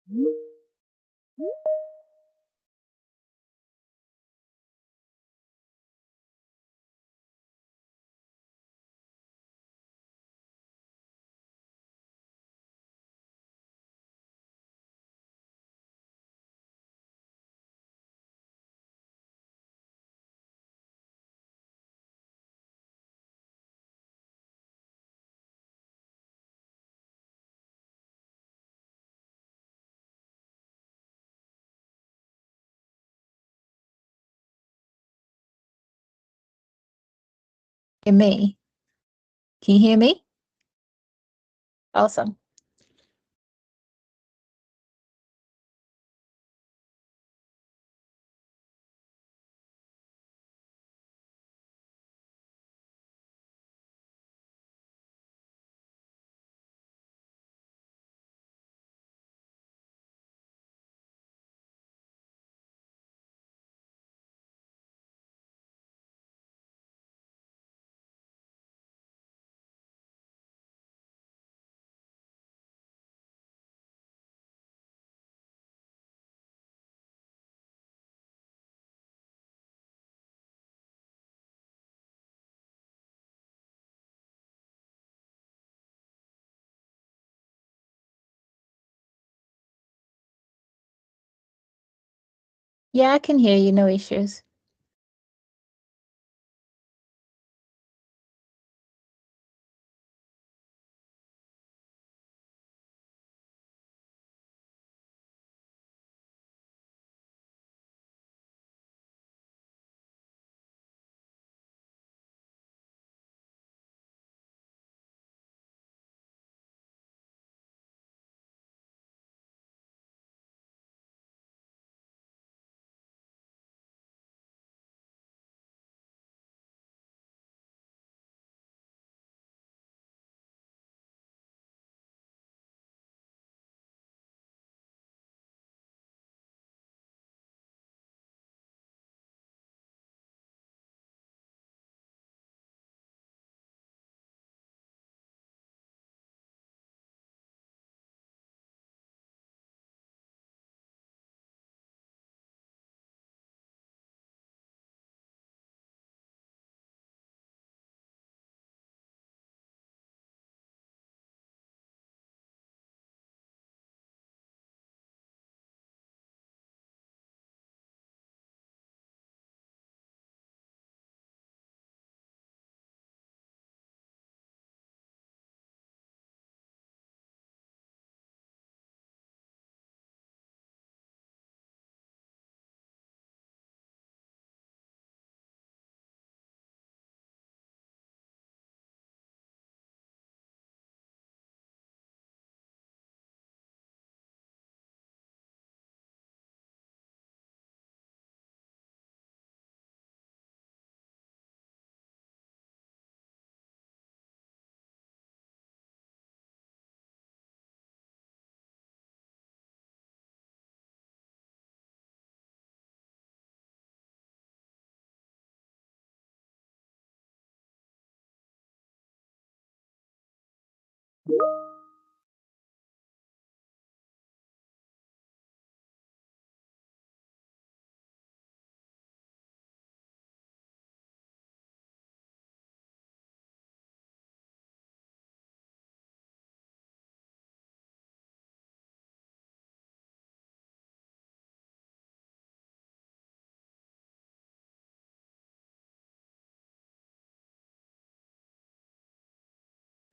Hear me? Can you hear me? Awesome. Yeah, I can hear you, no issues.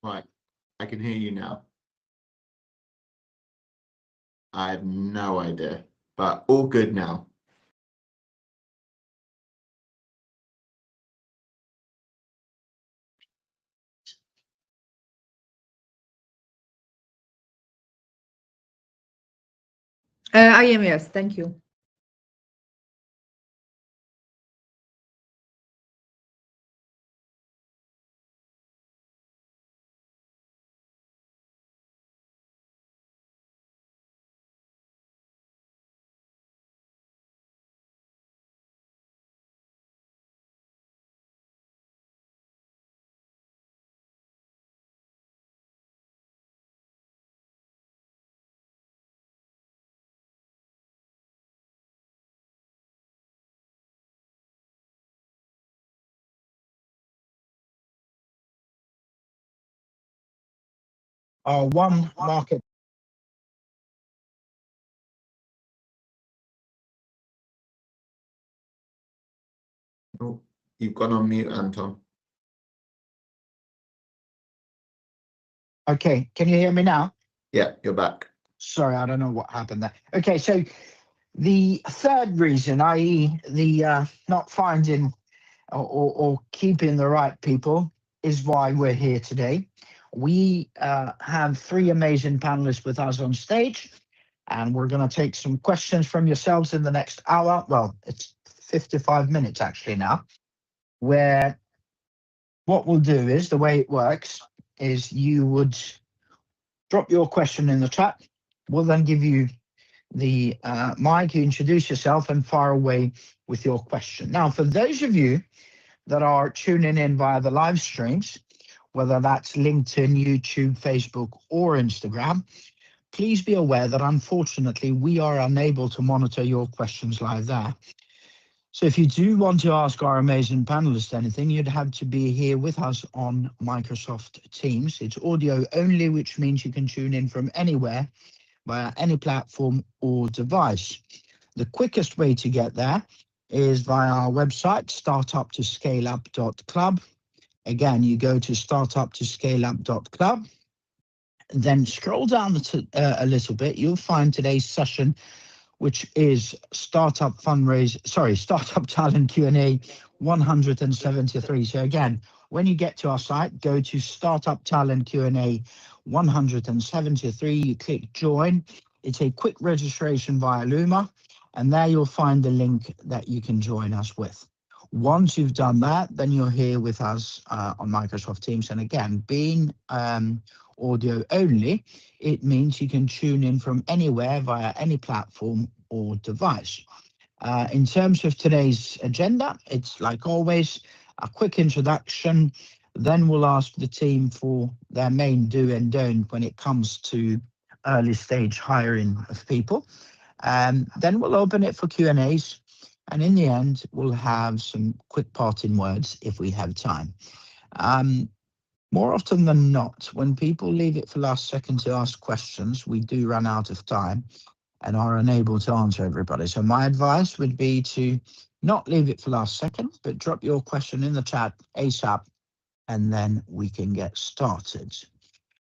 Right, I can hear you now. I have no idea, but all good now. I am, yes. Thank you. one market. Oh, you've gone on mute, Anton. Okay, can you hear me now? Yeah, you're back. Sorry, I don't know what happened there. Okay, so the third reason, i.e. the not finding or keeping the right people, is why we're here today. We have three amazing panelists with us on stage, and we're going to take some questions from yourselves in the next hour. Well, it's 55 minutes actually now, where what we'll do is, the way it works is you would drop your question in the chat. We'll then give you the mic, you introduce yourself and fire away with your question. Now, for those of you that are tuning in via the live streams, whether that's LinkedIn, YouTube, Facebook, or Instagram, please be aware that unfortunately we are unable to monitor your questions live there. So if you do want to ask our amazing panelists anything, you'd have to be here with us on Microsoft Teams. It's audio only, which means you can tune in from anywhere via any platform or device. The quickest way to get there is via our website, startuptoscaleup.club. Again, you go to startuptoscaleup.club, then scroll down a little bit. You'll find today's session, which is Startup Talent Q&A 173. So again, when you get to our site, go to Startup Talent Q&A 173. You click join. It's a quick registration via Luma, and there you'll find the link that you can join us with. Once you've done that, then you're here with us on Microsoft Teams. And again, being audio only, it means you can tune in from anywhere via any platform or device. In terms of today's agenda, it's like always, a quick introduction, then we'll ask the team for their main do and don't when it comes to early stage hiring of people. Then we'll open it for Q&As, and in the end, we'll have some quick parting words if we have time. More often than not, when people leave it for last second to ask questions, we do run out of time and are unable to answer everybody. So my advice would be to not leave it for last second, but drop your question in the chat ASAP, and then we can get started.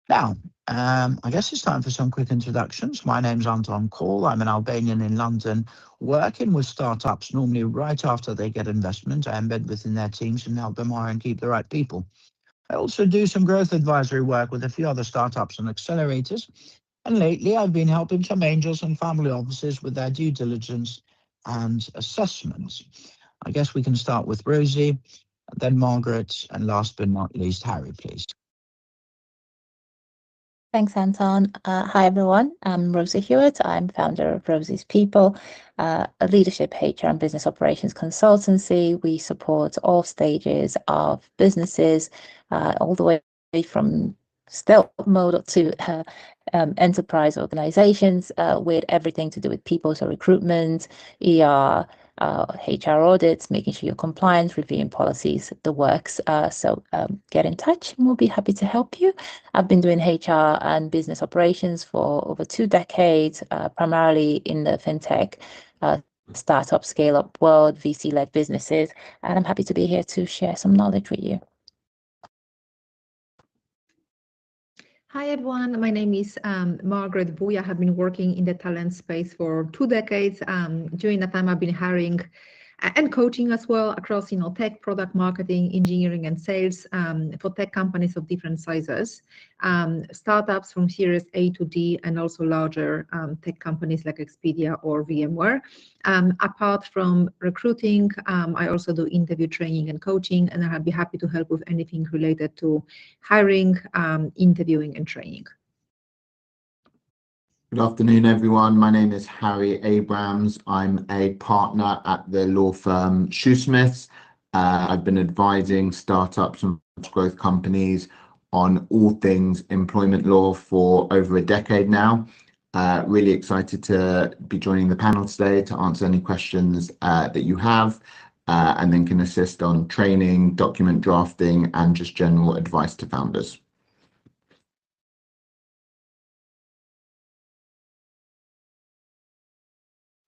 Now, I guess it's time for some quick introductions. My name's Anton Call. I'm an Albanian in London, working with startups normally right after they get investment. I embed within their teams and help them hire and keep the right people. I also do some growth advisory work with a few other startups and accelerators. And lately, I've been helping some angels and family offices with their due diligence and assessments. I guess we can start with Rosie, then Margaret, and last but not least, Harry, please. Thanks, Anton. Hi, everyone. I'm Rosie Hewitt. I'm founder of Rosie's People, a leadership, HR, and business operations consultancy. We support all stages of businesses, all the way from stealth mode to enterprise organizations, with everything to do with people, so recruitment, ER, HR audits, making sure you're compliant, reviewing policies, the works. So get in touch and we'll be happy to help you. I've been doing HR and business operations for over 2 decades, primarily in the fintech, startup, scale-up world, VC-led businesses, and I'm happy to be here to share some knowledge with you. Hi everyone, my name is Margaret Bui. I have been working in the talent space for 2 decades. During that time, I've been hiring and coaching as well across, tech, product marketing, engineering, and sales for tech companies of different sizes, startups from Series A to D, and also larger tech companies like Expedia or VMware. Apart from recruiting, I also do interview training and coaching, and I'll be happy to help with anything related to hiring, interviewing, and training. Good afternoon, everyone. My name is Harry Abrams. I'm a partner at the law firm Shoesmiths. I've been advising startups and growth companies on all things employment law for over a decade now. Really excited to be joining the panel today to answer any questions that you have, and then can assist on training, document drafting, and just general advice to founders.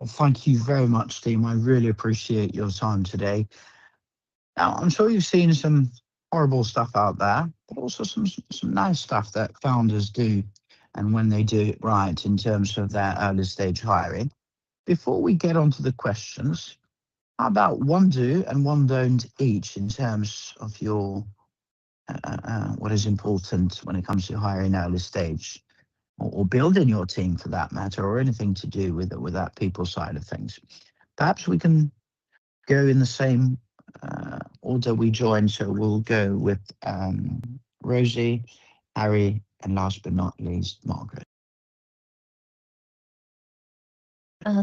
Well, thank you very much, team. I really appreciate your time today. Now, I'm sure you've seen some horrible stuff out there, but also some nice stuff that founders do, and when they do it right in terms of their early stage hiring. Before we get on to the questions, how about one do and one don't each in terms of your what is important when it comes to hiring early stage, or building your team for that matter, or anything to do with that people side of things. Perhaps we can go in the same order we joined. So we'll go with Rosie, Harry, and last but not least, Margaret.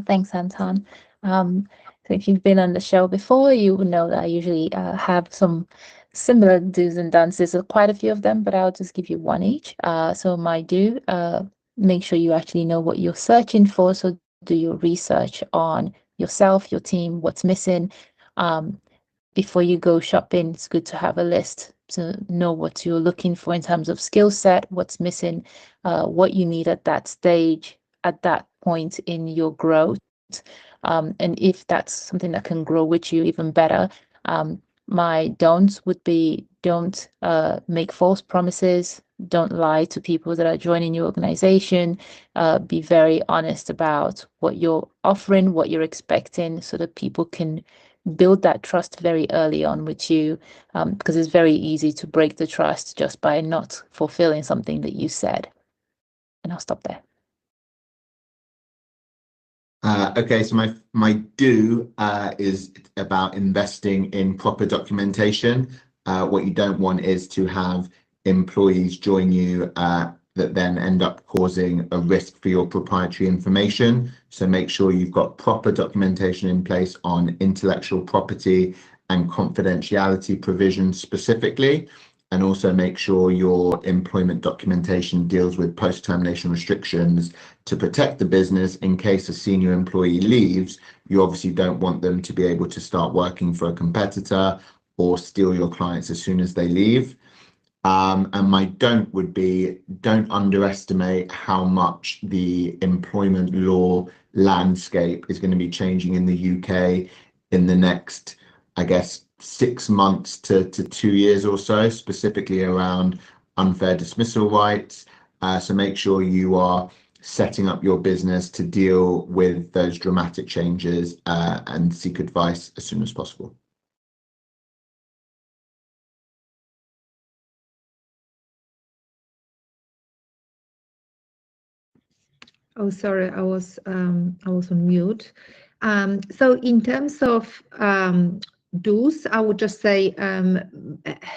Thanks, Anton. So if you've been on the show before, you will know that I usually have some similar do's and don'ts. There's quite a few of them, but I'll just give you one each. So my do, make sure you actually know what you're searching for. So do your research on yourself, your team, what's missing. Before you go shopping, it's good to have a list to know what you're looking for in terms of skill set, what's missing, what you need at that stage, at that point in your growth. And if that's something that can grow with you, even better. My don'ts would be, don't make false promises, don't lie to people that are joining your organization. Be very honest about what you're offering, what you're expecting, so that people can build that trust very early on with you, because it's very easy to break the trust just by not fulfilling something that you said. And I'll stop there. Okay, so my do is about investing in proper documentation. What you don't want is to have employees join you that then end up causing a risk for your proprietary information. So make sure you've got proper documentation in place on intellectual property and confidentiality provisions specifically. And also make sure your employment documentation deals with post-termination restrictions to protect the business in case a senior employee leaves. You obviously don't want them to be able to start working for a competitor or steal your clients as soon as they leave. And my don't would be, don't underestimate how much the employment law landscape is going to be changing in the UK in the next, I guess, 6 months to 2 years or so, specifically around unfair dismissal rights. So make sure you are setting up your business to deal with those dramatic changes and seek advice as soon as possible. Oh, sorry, I was on mute. So in terms of do's, I would just say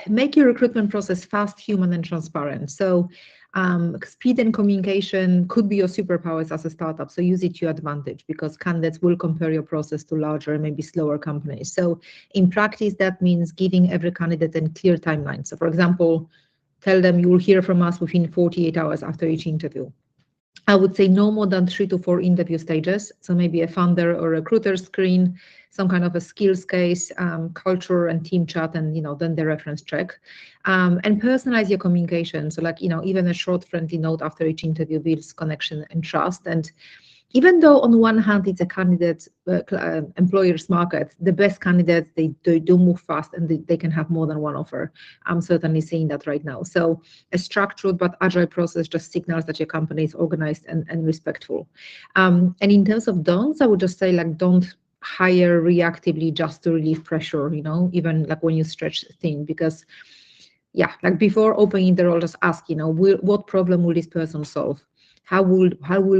make your recruitment process fast, human, and transparent. So speed and communication could be your superpowers as a startup. So use it to your advantage, because candidates will compare your process to larger, maybe slower companies. So in practice, that means giving every candidate a clear timeline. So for example, tell them you will hear from us within 48 hours after each interview. I would say no more than 3 to 4 interview stages. So maybe a founder or recruiter screen, some kind of a skills case, culture and team chat, and then the reference check. And personalize your communication. So like, even a short friendly note after each interview builds connection and trust. And even though on one hand it's a candidate employer's market, the best candidates, they do move fast, and they can have more than one offer. I'm certainly seeing that right now. So a structured but agile process just signals that your company is organized and respectful. And in terms of don'ts, I would just say, like, don't hire reactively just to relieve pressure, even like when you stretch thin, because yeah, like before opening the role, just ask, what problem will this person solve? How will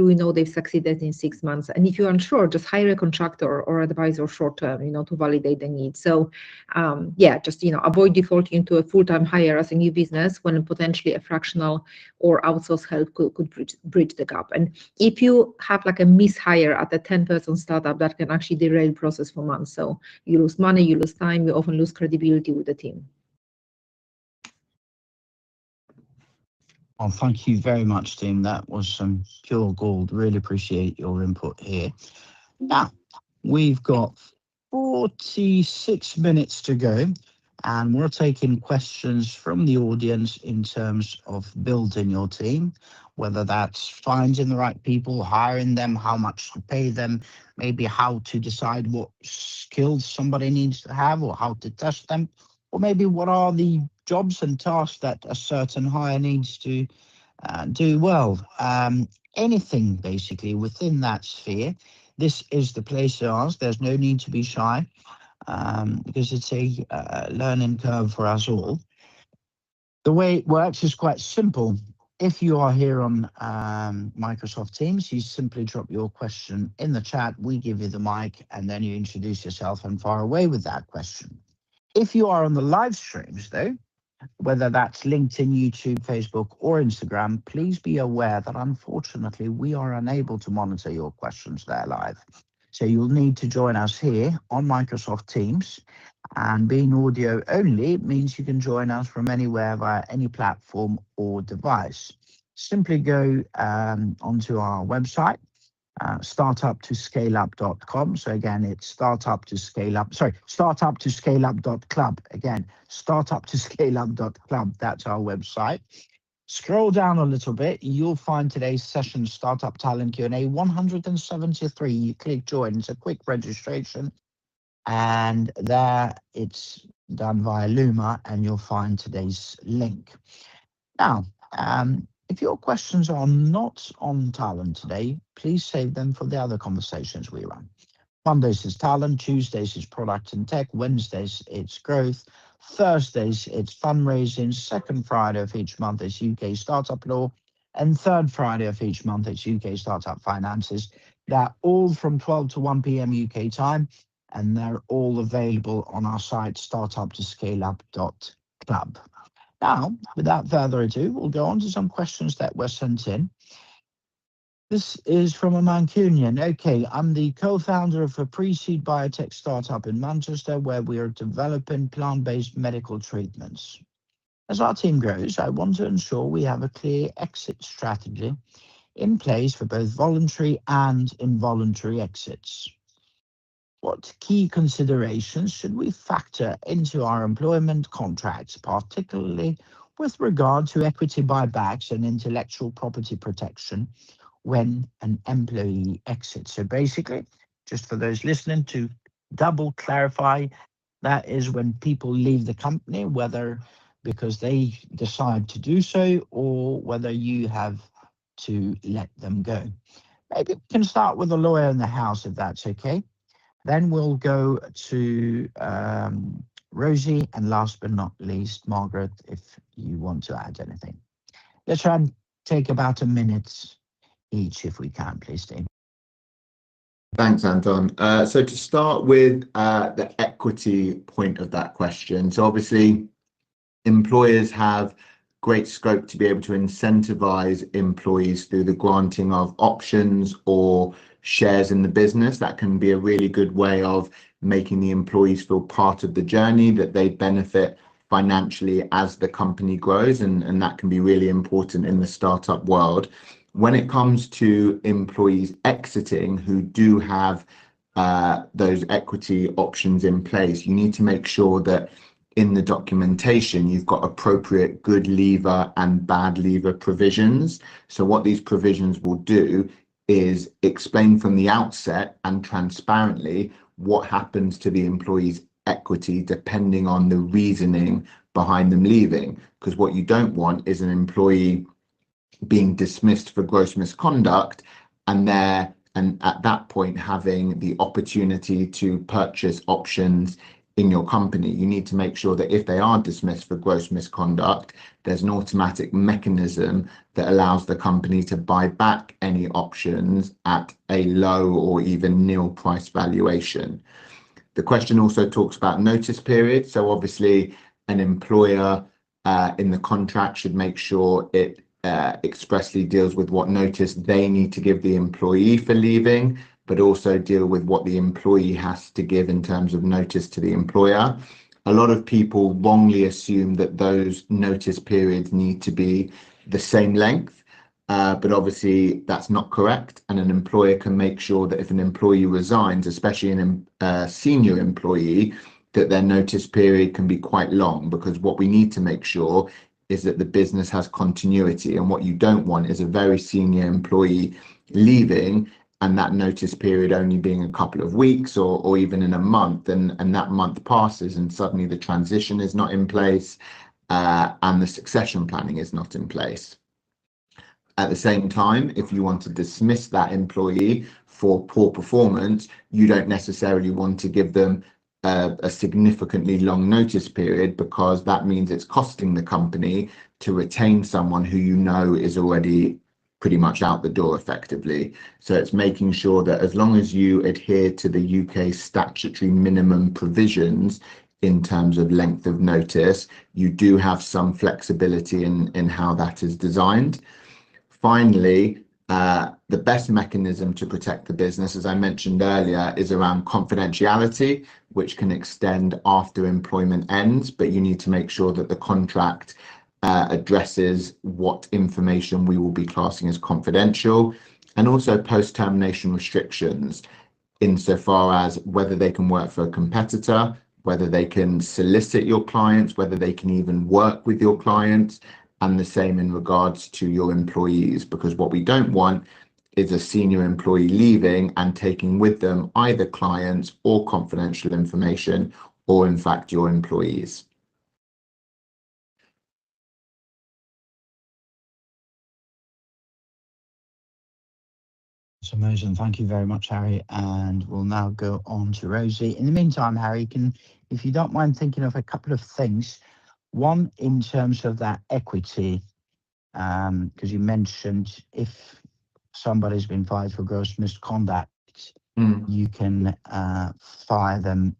we know they've succeeded in 6 months? And if you're unsure, just hire a contractor or advisor short term, to validate the need. So yeah, just avoid defaulting into a full-time hire as a new business when potentially a fractional or outsourced help could bridge the gap. And if you have like a mishire at a 10-person startup, that can actually derail process for months. So you lose money, you lose time, you often lose credibility with the team. Well, thank you very much, team. That was some pure gold. Really appreciate your input here. Now, we've got 46 minutes to go. And we're taking questions from the audience in terms of building your team, whether that's finding the right people, hiring them, how much to pay them, maybe how to decide what skills somebody needs to have or how to test them, or maybe what are the jobs and tasks that a certain hire needs to do well. Anything basically within that sphere. This is the place to ask. There's no need to be shy because it's a learning curve for us all. The way it works is quite simple. If you are here on Microsoft Teams, you simply drop your question in the chat, we give you the mic, and then you introduce yourself and fire away with that question. If you are on the live streams, though, whether that's LinkedIn, YouTube, Facebook, or Instagram, please be aware that unfortunately we are unable to monitor your questions there live. So you'll need to join us here on Microsoft Teams. And being audio only means you can join us from anywhere via any platform or device. Simply go onto our website, startuptoscaleup.com. So again, it's startuptoscaleup.club. Again, startuptoscaleup.club. That's our website. Scroll down a little bit, you'll find today's session, Startup Talent Q&A 173. You click join, it's a quick registration, and there it's done via Luma, and you'll find today's link. Now, if your questions are not on talent today, please save them for the other conversations we run. Mondays is talent, Tuesdays is product and tech, Wednesdays it's growth, Thursdays it's fundraising, second Friday of each month is UK startup law, and third Friday of each month it's UK startup finances. They're all from 12 to 1 p.m. UK time, and they're all available on our site, startuptoscaleup.club. Now, without further ado, we'll go on to some questions that were sent in. This is from a Mancunian. Okay, I'm the co-founder of a pre-seed biotech startup in Manchester where we are developing plant-based medical treatments. As our team grows, I want to ensure we have a clear exit strategy in place for both voluntary and involuntary exits. What key considerations should we factor into our employment contracts, particularly with regard to equity buybacks and intellectual property protection when an employee exits? So basically, just for those listening, to double clarify, that is when people leave the company, whether because they decide to do so or whether you have to let them go. Maybe we can start with a lawyer in the house, if that's okay. Then we'll go to Rosie, and last but not least, Margaret, if you want to add anything. Let's try and take about a minute each, if we can, please, Dean. Thanks, Anton. So to start with the equity point of that question, so obviously employers have great scope to be able to incentivize employees through the granting of options or shares in the business. That can be a really good way of making the employees feel part of the journey, that they benefit financially as the company grows, and that can be really important in the startup world. When it comes to employees exiting who do have those equity options in place, you need to make sure that in the documentation you've got appropriate good leaver and bad leaver provisions. So what these provisions will do is explain from the outset and transparently what happens to the employee's equity depending on the reasoning behind them leaving. Because what you don't want is an employee being dismissed for gross misconduct and at that point having the opportunity to purchase options in your company. You need to make sure that if they are dismissed for gross misconduct, there's an automatic mechanism that allows the company to buy back any options at a low or even nil price valuation. The question also talks about notice period. So obviously an employer in the contract should make sure it expressly deals with what notice they need to give the employee for leaving, but also deal with what the employee has to give in terms of notice to the employer. A lot of people wrongly assume that those notice periods need to be the same length, but obviously that's not correct. And an employer can make sure that if an employee resigns, especially a senior employee, that their notice period can be quite long, because what we need to make sure is that the business has continuity, and what you don't want is a very senior employee leaving and that notice period only being a couple of weeks or even in a month, and that month passes and suddenly the transition is not in place, and the succession planning is not in place. At the same time, if you want to dismiss that employee for poor performance, you don't necessarily want to give them a significantly long notice period, because that means it's costing the company to retain someone who you know is already pretty much out the door effectively. So it's making sure that as long as you adhere to the UK statutory minimum provisions in terms of length of notice, you do have some flexibility in how that is designed. Finally, the best mechanism to protect the business, as I mentioned earlier, is around confidentiality, which can extend after employment ends, but you need to make sure that the contract addresses what information we will be classing as confidential, and also post-termination restrictions insofar as whether they can work for a competitor, whether they can solicit your clients, whether they can even work with your clients, and the same in regards to your employees, because what we don't want is a senior employee leaving and taking with them either clients or confidential information, or in fact your employees. That's amazing. Thank you very much, Harry. And we'll now go on to Rosie. In the meantime, Harry, if you don't mind thinking of a couple of things. One, in terms of that equity, because you mentioned if somebody's been fired for gross misconduct, you can fire them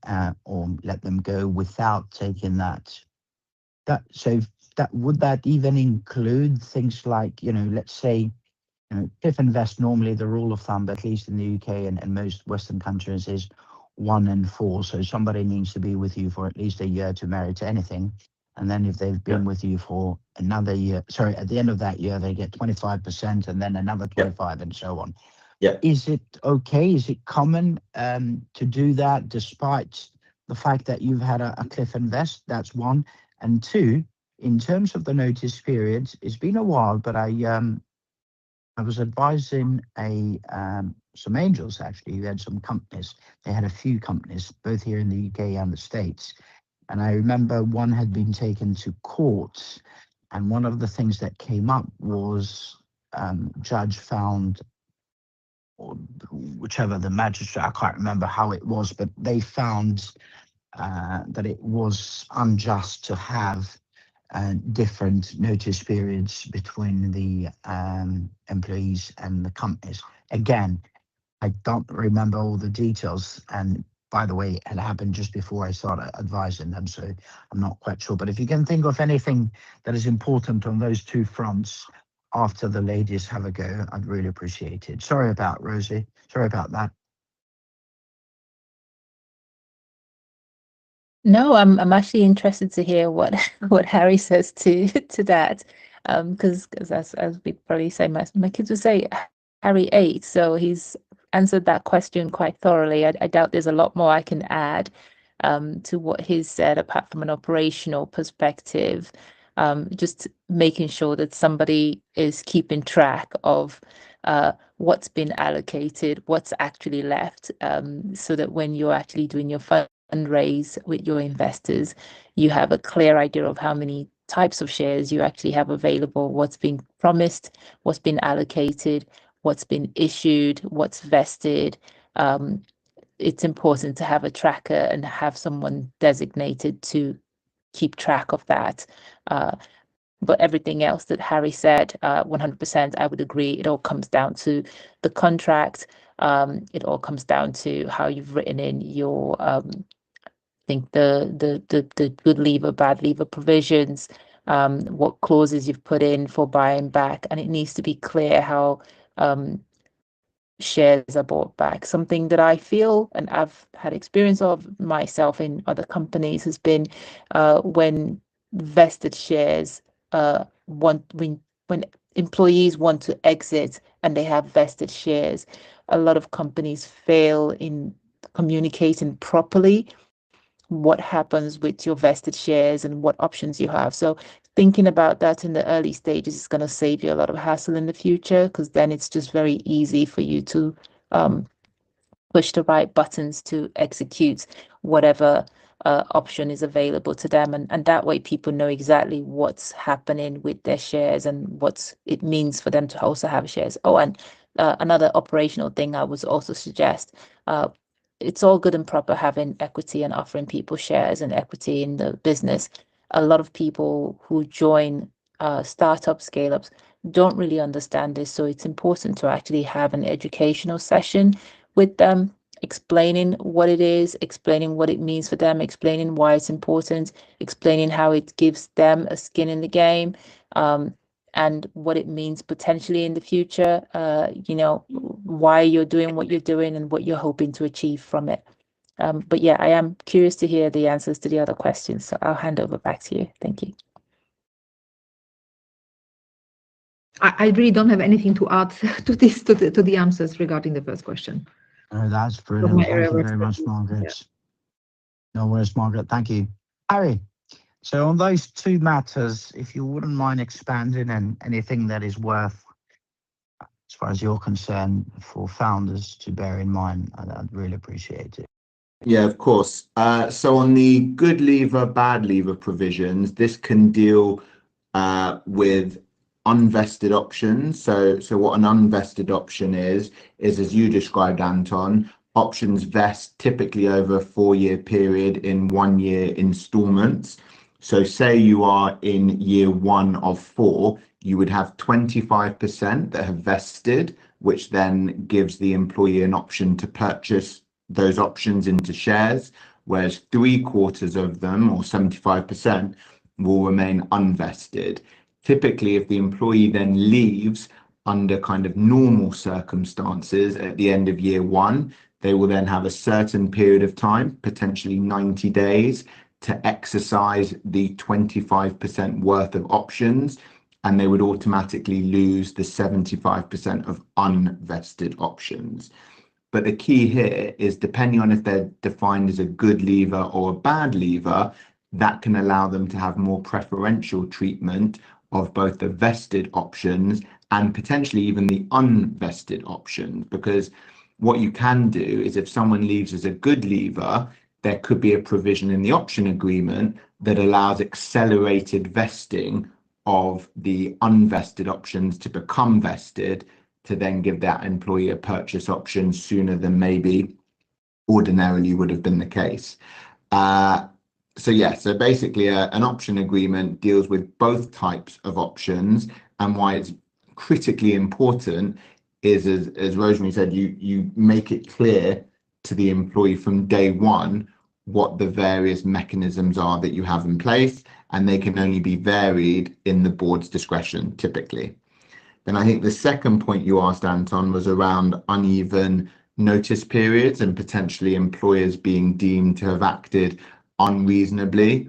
or let them go without taking that. So would that even include things like, let's say, Cliff Invest, normally the rule of thumb, at least in the UK and most Western countries, is 1 in 4. So somebody needs to be with you for at least a year to merit anything. And then if they've been with you for another year, sorry, at the end of that year, they get 25% and then another 25 and so on. Yeah. Is it okay? Is it common to do that despite the fact that you've had a Cliff Invest? That's one. And two, in terms of the notice periods, it's been a while, but I was advising some angels actually who had some companies. They had a few companies, both here in the UK and the States. And I remember one had been taken to court, and one of the things that came up was judge found, or whichever the magistrate, I can't remember how it was, but they found that it was unjust to have different notice periods between the employees and the companies. Again, I don't remember all the details, and by the way, it happened just before I started advising them, so I'm not quite sure. But if you can think of anything that is important on those two fronts after the ladies have a go, I'd really appreciate it. Sorry about Rosie. Sorry about that. No, I'm actually interested to hear what what Harry says to that, because as we probably say, my kids would say Harry ate, so he's answered that question quite thoroughly. I doubt there's a lot more I can add to what he's said, apart from an operational perspective. Just making sure that somebody is keeping track of what's been allocated, what's actually left, so that when you're actually doing your fundraise with your investors, you have a clear idea of how many types of shares you actually have available, what's been promised, what's been allocated, what's been issued, what's vested. It's important to have a tracker and have someone designated to keep track of that. But everything else that Harry said, 100%, I would agree. It all comes down to the contract. It all comes down to how you've written in your, I think the good leaver, bad leaver provisions, what clauses you've put in for buying back, and it needs to be clear how shares are bought back. Something that I feel and I've had experience of myself in other companies has been when vested shares when employees want to exit and they have vested shares, a lot of companies fail in communicating properly what happens with your vested shares and what options you have. So thinking about that in the early stages is going to save you a lot of hassle in the future, because then it's just very easy for you to push the right buttons to execute whatever option is available to them. And that way people know exactly what's happening with their shares and what it means for them to also have shares. Oh, and another operational thing I would also suggest, it's all good and proper having equity and offering people shares and equity in the business. A lot of people who join startup scale-ups don't really understand this. So it's important to actually have an educational session with them, explaining what it is, explaining what it means for them, explaining why it's important, explaining how it gives them a skin in the game, and what it means potentially in the future, why you're doing what you're doing and what you're hoping to achieve from it. But yeah, I am curious to hear the answers to the other questions, so I'll hand over back to you. Thank you. I really don't have anything to add to this, to the answers regarding the first question. That's brilliant. Thank you very much, Margaret. Yeah. No worries, Margaret. Thank you. Harry, so on those two matters, if you wouldn't mind expanding on anything that is worth, as far as you're concerned, for founders to bear in mind, I'd really appreciate it. Yeah, of course. So on the good leaver, bad leaver provisions, this can deal with unvested options. So what an unvested option is as you described, Anton, options vest typically over a 4-year period in 1-year installments. So say you are in year 1 of 4, you would have 25% that have vested, which then gives the employee an option to purchase those options into shares, whereas 3/4 of them, or 75%, will remain unvested. Typically, if the employee then leaves under kind of normal circumstances at the end of year 1, they will then have a certain period of time, potentially 90 days, to exercise the 25% worth of options, and they would automatically lose the 75% of unvested options. But the key here is, depending on if they're defined as a good leaver or a bad leaver, that can allow them to have more preferential treatment of both the vested options and potentially even the unvested options. Because what you can do is, if someone leaves as a good leaver, there could be a provision in the option agreement that allows accelerated vesting of the unvested options to become vested, to then give that employee a purchase option sooner than maybe ordinarily would have been the case. So basically an option agreement deals with both types of options, and why it's critically important is, as Rosemary said, you make it clear to the employee from day 1 what the various mechanisms are that you have in place, and they can only be varied in the board's discretion typically. Then I think the second point you asked, Anton, was around uneven notice periods and potentially employers being deemed to have acted unreasonably.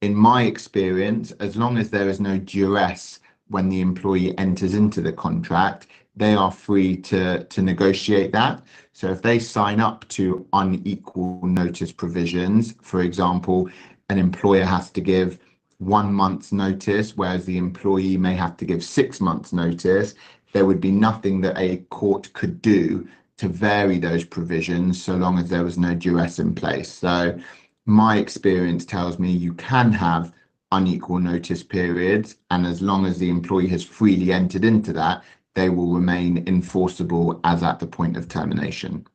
In my experience, as long as there is no duress when the employee enters into the contract, they are free to negotiate that. So if they sign up to unequal notice provisions, for example, an employer has to give 1 month's notice, whereas the employee may have to give 6 months notice, there would be nothing that a court could do to vary those provisions, so long as there was no duress in place. So my experience tells me you can have unequal notice periods, and as long as the employee has freely entered into that, they will remain enforceable as at the point of termination.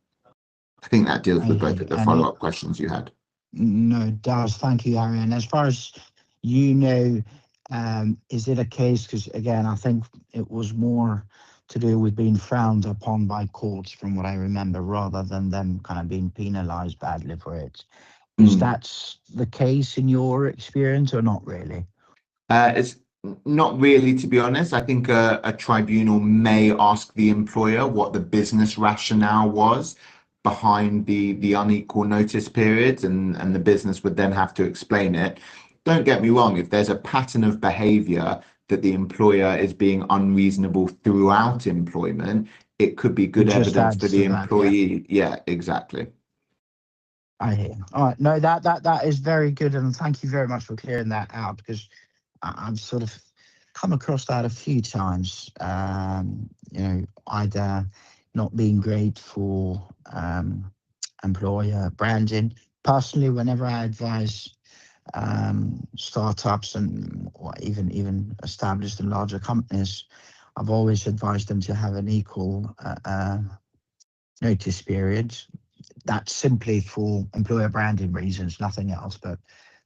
I think that deals with both of the follow-up questions you had. No, it does. Thank you, Harry. And as far as you know, is it a case, because again, I think it was more to do with being frowned upon by courts, from what I remember, rather than them kind of being penalized badly for it. Is that the case in your experience, or not really? It's not really, to be honest. I think a tribunal may ask the employer what the business rationale was behind the unequal notice periods, and the business would then have to explain it. Don't get me wrong, if there's a pattern of behavior that the employer is being unreasonable throughout employment, it could be good evidence for the employee. Yeah, exactly. I hear. All right. No, that is very good, and thank you very much for clearing that out, because I've sort of come across that a few times. Either not being great for employer branding. Personally, whenever I advise startups and or even established and larger companies, I've always advised them to have an equal notice period. That's simply for employer branding reasons, nothing else. But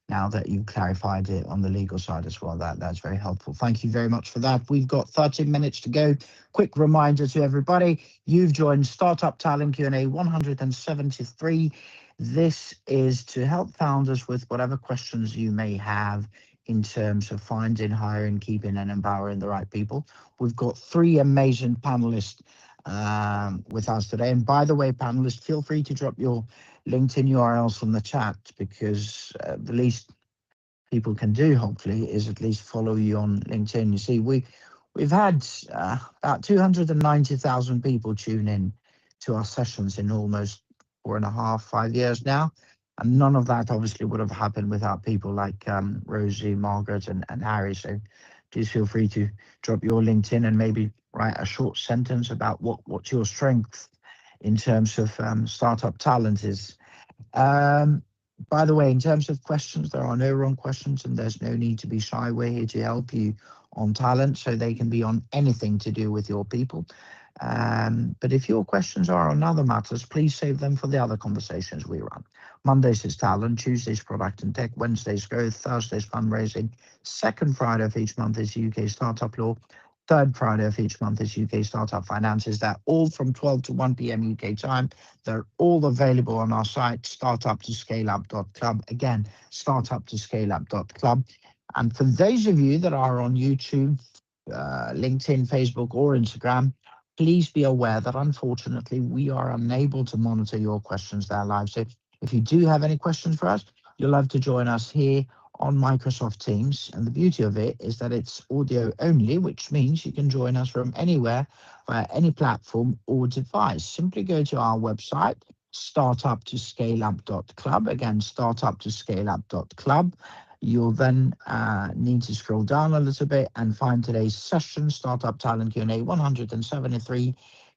now that you've clarified it on the legal side as well, that's very helpful. Thank you very much for that. We've got 13 minutes to go. Quick reminder to everybody, you've joined Startup Talent Q&A 173. This is to help founders with whatever questions you may have in terms of finding, hiring, keeping and empowering the right people. We've got 3 amazing panelists with us today. And by the way, panelists, feel free to drop your LinkedIn URLs from the chat, because the least people can do, hopefully, is at least follow you on LinkedIn. You see, we've had about 290,000 people tune in to our sessions in almost 4.5, 5 years now. And none of that obviously would have happened without people like Rosie, Margaret, and Harry. So please feel free to drop your LinkedIn and maybe write a short sentence about what your strength in terms of startup talent is. By the way, in terms of questions, there are no wrong questions and there's no need to be shy. We're here to help you on talent, so they can be on anything to do with your people. But if your questions are on other matters, please save them for the other conversations we run. Mondays is talent, Tuesdays product and tech, Wednesdays growth, Thursdays fundraising. Second Friday of each month is UK startup law. Third Friday of each month is UK startup finances. They're all from 12 to 1 p.m. UK time. They're all available on our site, startuptoscaleup.club. Again, startuptoscaleup.club. And for those of you that are on YouTube, LinkedIn, Facebook, or Instagram, please be aware that unfortunately we are unable to monitor your questions there live. So if you do have any questions for us, you'll have to join us here on Microsoft Teams. And the beauty of it is that it's audio only, which means you can join us from anywhere via any platform or device. Simply go to our website, startuptoscaleup.club. Again, startuptoscaleup.club. You'll then need to scroll down a little bit and find today's session, Startup Talent Q&A 173.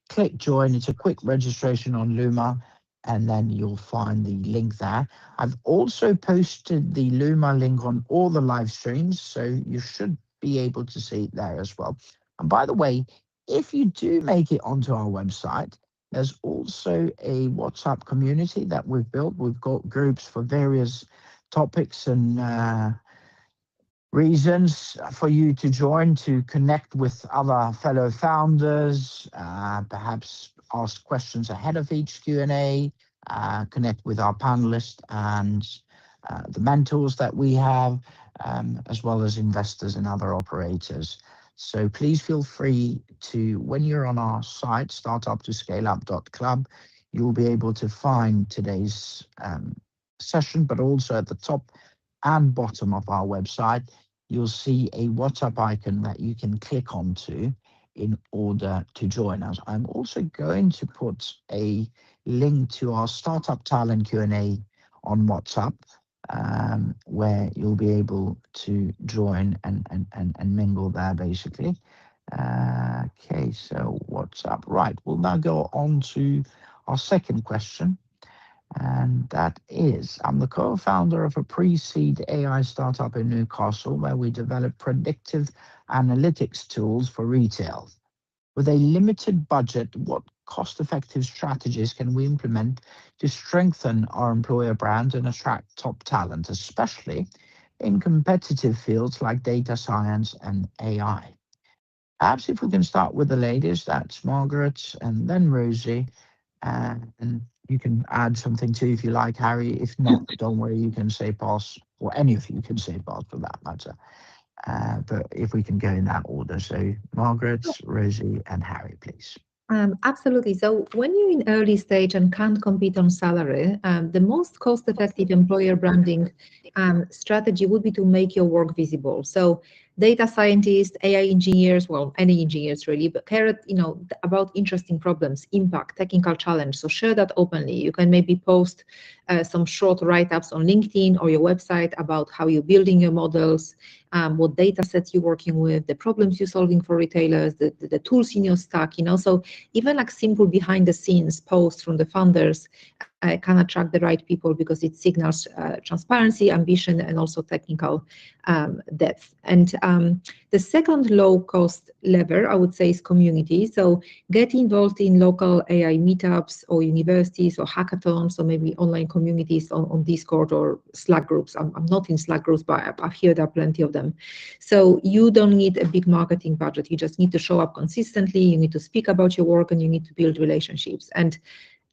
Click join. It's a quick registration on Luma, and then you'll find the link there. I've also posted the Luma link on all the live streams, so you should be able to see it there as well. And by the way, if you do make it onto our website, there's also a WhatsApp community that we've built. We've got groups for various topics and reasons for you to join, to connect with other fellow founders, perhaps ask questions ahead of each Q&A, connect with our panelists and the mentors that we have, as well as investors and other operators. So please feel free to, when you're on our site, startuptoscaleup.club, you'll be able to find today's session, but also at the top and bottom of our website, you'll see a WhatsApp icon that you can click onto in order to join us. I'm also going to put a link to our Startup Talent Q&A on WhatsApp, where you'll be able to join and mingle there, basically. Okay, so WhatsApp. Right, we'll now go on to our second question. And that is, I'm the co-founder of a pre-seed AI startup in Newcastle where we develop predictive analytics tools for retail. With a limited budget, what cost-effective strategies can we implement to strengthen our employer brand and attract top talent, especially in competitive fields like data science and AI? Perhaps if we can start with the ladies, that's Margaret and then Rosie. And you can add something too if you like, Harry. If not, don't worry, you can say pass, or any of you can say pass for that matter. But if we can go in that order, so Margaret, Rosie, and Harry, please. Absolutely. So when you're in early stage and can't compete on salary, the most cost-effective employer branding strategy would be to make your work visible. So data scientists, AI engineers, well, any engineers really, but care, about interesting problems, impact, technical challenge. So share that openly. You can maybe post some short write-ups on LinkedIn or your website about how you're building your models, what data sets you're working with, the problems you're solving for retailers, the tools in your stack, So even like simple behind the scenes posts from the founders can attract the right people because it signals transparency, ambition, and also technical depth. And the second low-cost lever, I would say, is community. So get involved in local AI meetups or universities or hackathons or maybe online communities on Discord or Slack groups. I'm not in Slack groups, but I hear there are plenty of them. So you don't need a big marketing budget. You just need to show up consistently. You need to speak about your work and you need to build relationships. And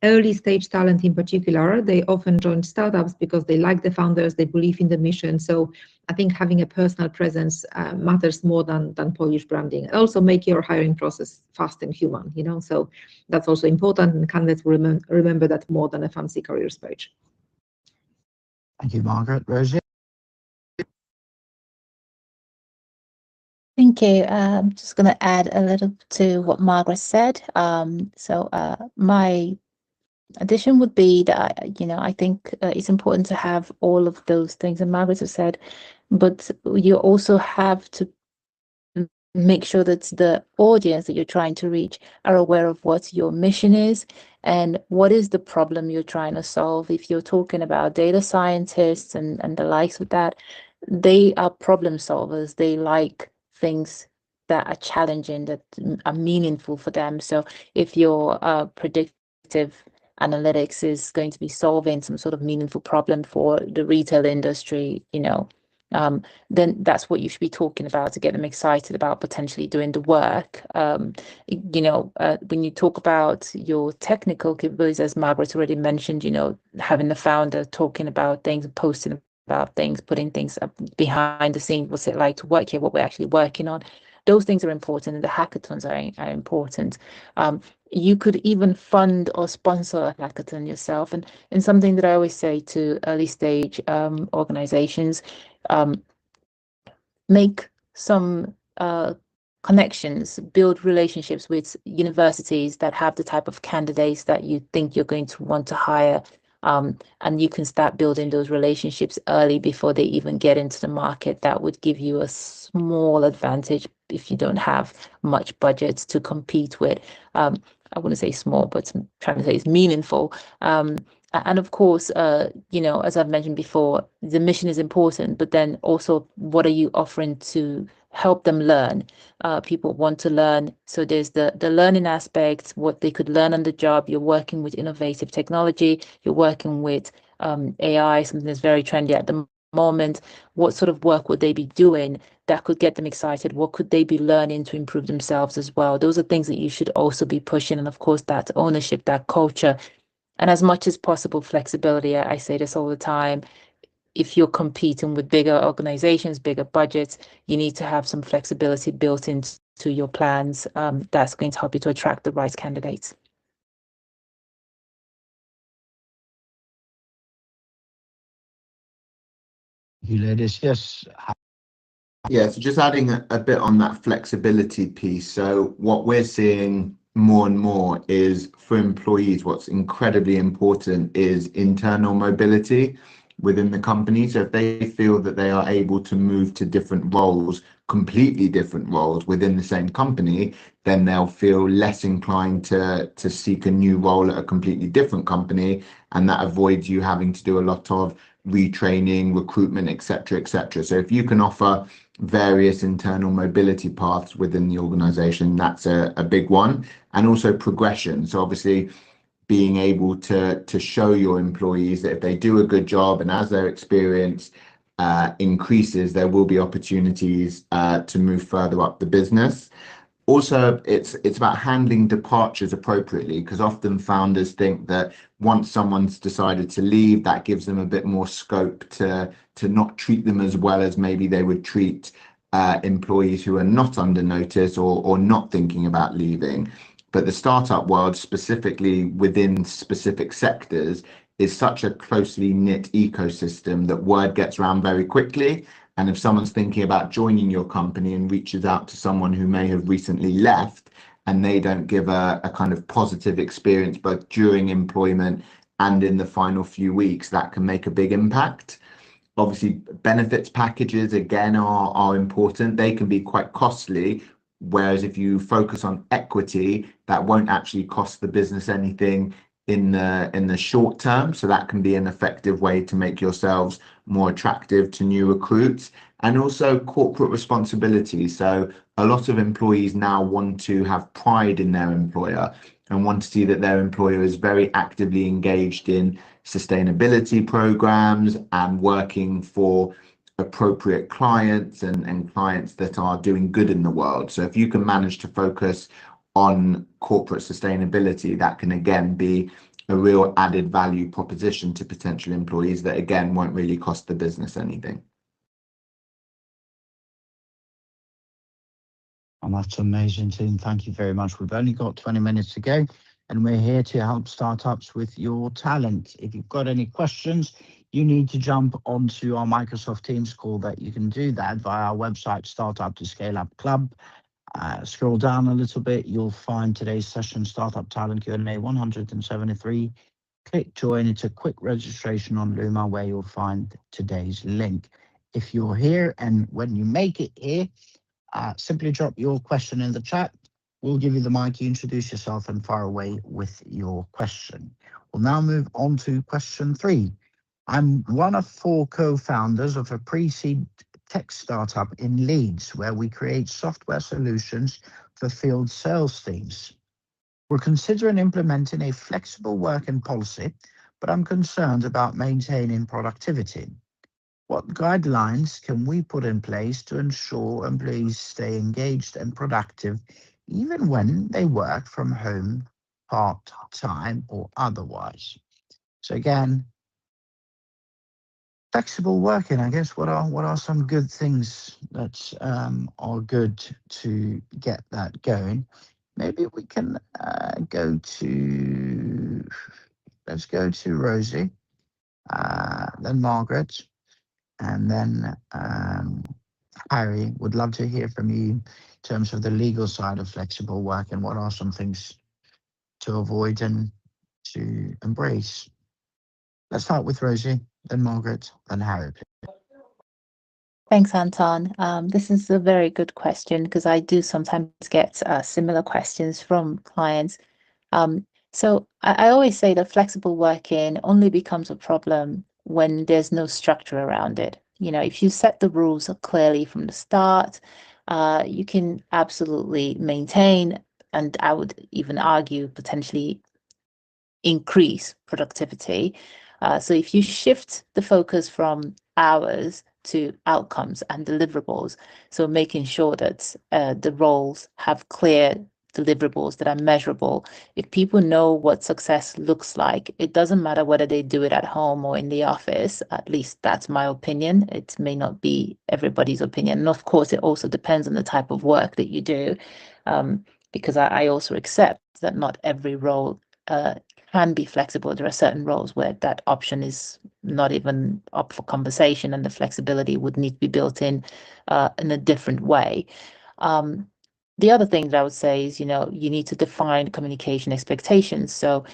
early stage talent in particular, they often join startups because they like the founders, they believe in the mission. So I think having a personal presence matters more than Polish branding. Also make your hiring process fast and human, So that's also important, and candidates will remember that more than a fancy careers page. Thank you, Margaret. Rosie? Thank you. I'm just going to add a little to what Margaret said. My addition would be that, I think it's important to have all of those things, and Margaret has said, but you also have to make sure that the audience that you're trying to reach are aware of what your mission is and what is the problem you're trying to solve. If you're talking about data scientists and the likes of that, they are problem solvers. They like things that are challenging, that are meaningful for them. So if your predictive analytics is going to be solving some sort of meaningful problem for the retail industry, then that's what you should be talking about to get them excited about potentially doing the work. When you talk about your technical capabilities, as Margaret already mentioned, having the founder talking about things, posting about things, putting things up behind the scenes, what's it like to work here, what we're actually working on. Those things are important, and the hackathons are important. You could even fund or sponsor a hackathon yourself. And something that I always say to early stage organizations, make some connections, build relationships with universities that have the type of candidates that you think you're going to want to hire. And you can start building those relationships early before they even get into the market. That would give you a small advantage if you don't have much budget to compete with. I wouldn't say small, but I'm trying to say it's meaningful. And of course, as I've mentioned before, the mission is important, but then also what are you offering to help them learn? People want to learn. So there's the learning aspect, what they could learn on the job. You're working with innovative technology. You're working with AI, something that's very trendy at the moment. What sort of work would they be doing that could get them excited? What could they be learning to improve themselves as well? Those are things that you should also be pushing. And of course, that ownership, that culture. And as much as possible, flexibility. I say this all the time. If you're competing with bigger organizations, bigger budgets, you need to have some flexibility built into your plans. That's going to help you to attract the right candidates. You ladies, yes. Yeah, so just adding a bit on that flexibility piece. So what we're seeing more and more is for employees, what's incredibly important is internal mobility within the company. So if they feel that they are able to move to different roles, completely different roles within the same company, then they'll feel less inclined to seek a new role at a completely different company, and that avoids you having to do a lot of retraining, recruitment, etc., etc. So if you can offer various internal mobility paths within the organization, that's a big one. And also progression. So obviously being able to show your employees that if they do a good job and as their experience increases, there will be opportunities to move further up the business. Also, it's about handling departures appropriately, because often founders think that once someone's decided to leave, that gives them a bit more scope to not treat them as well as maybe they would treat employees who are not under notice or not thinking about leaving. But the startup world, specifically within specific sectors, is such a closely knit ecosystem that word gets around very quickly. And if someone's thinking about joining your company and reaches out to someone who may have recently left and they don't give a kind of positive experience both during employment and in the final few weeks, that can make a big impact. Obviously, benefits packages, again, are important. They can be quite costly. Whereas if you focus on equity, that won't actually cost the business anything in the short term. So that can be an effective way to make yourselves more attractive to new recruits. And also corporate responsibility. So a lot of employees now want to have pride in their employer and want to see that their employer is very actively engaged in sustainability programs and working for appropriate clients and clients that are doing good in the world. So if you can manage to focus on corporate sustainability, that can again be a real added value proposition to potential employees that again won't really cost the business anything. And that's amazing, team. Thank you very much. We've only got 20 minutes to go, and we're here to help startups with your talent. If you've got any questions, you need to jump onto our Microsoft Teams call. That you can do that via our website, Startup to Scale Up Club. Scroll down a little bit, you'll find today's session, Startup Talent Q&A 173. Click join. It's a quick registration on Luma where you'll find today's link. If you're here and when you make it here, simply drop your question in the chat. We'll give you the mic, you introduce yourself and fire away with your question. We'll now move on to question 3. I'm one of 4 co-founders of a pre-seed tech startup in Leeds, where we create software solutions for field sales teams. We're considering implementing a flexible working policy, but I'm concerned about maintaining productivity. What guidelines can we put in place to ensure employees stay engaged and productive, even when they work from home part-time or otherwise? So again, flexible working, I guess, what are some good things that are good to get that going? Maybe we can let's go to Rosie, then Margaret, and then Harry. Would love to hear from you in terms of the legal side of flexible work and what are some things to avoid and to embrace. Let's start with Rosie, then Margaret, then Harry. Thanks, Anton. This is a very good question because I do sometimes get similar questions from clients. So I always say that flexible working only becomes a problem when there's no structure around it. You know, if you set the rules clearly from the start, you can absolutely maintain, and I would even argue potentially increase productivity. So if you shift the focus from hours to outcomes and deliverables, so making sure that the roles have clear deliverables that are measurable. If people know what success looks like, it doesn't matter whether they do it at home or in the office. At least that's my opinion. It may not be everybody's opinion. And of course, it also depends on the type of work that you do, because I also accept that not every role can be flexible. There are certain roles where that option is not even up for conversation, and the flexibility would need to be built in a different way. The other thing that I would say is, you know, you need to define communication expectations. So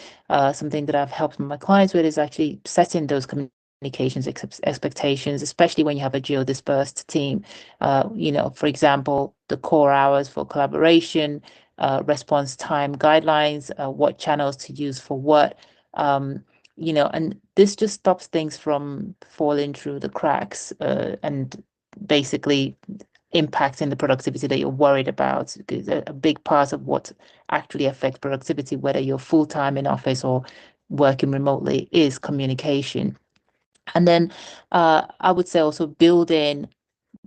something that I've helped my clients with is actually setting those communications expectations, especially when you have a geo-dispersed team. You know, for example, the core hours for collaboration, response time guidelines, what channels to use for what, you know, and this just stops things from falling through the cracks and basically impacting the productivity that you're worried about. Because a big part of what actually affects productivity, whether you're full-time in office or working remotely, is communication. And then I would say also build in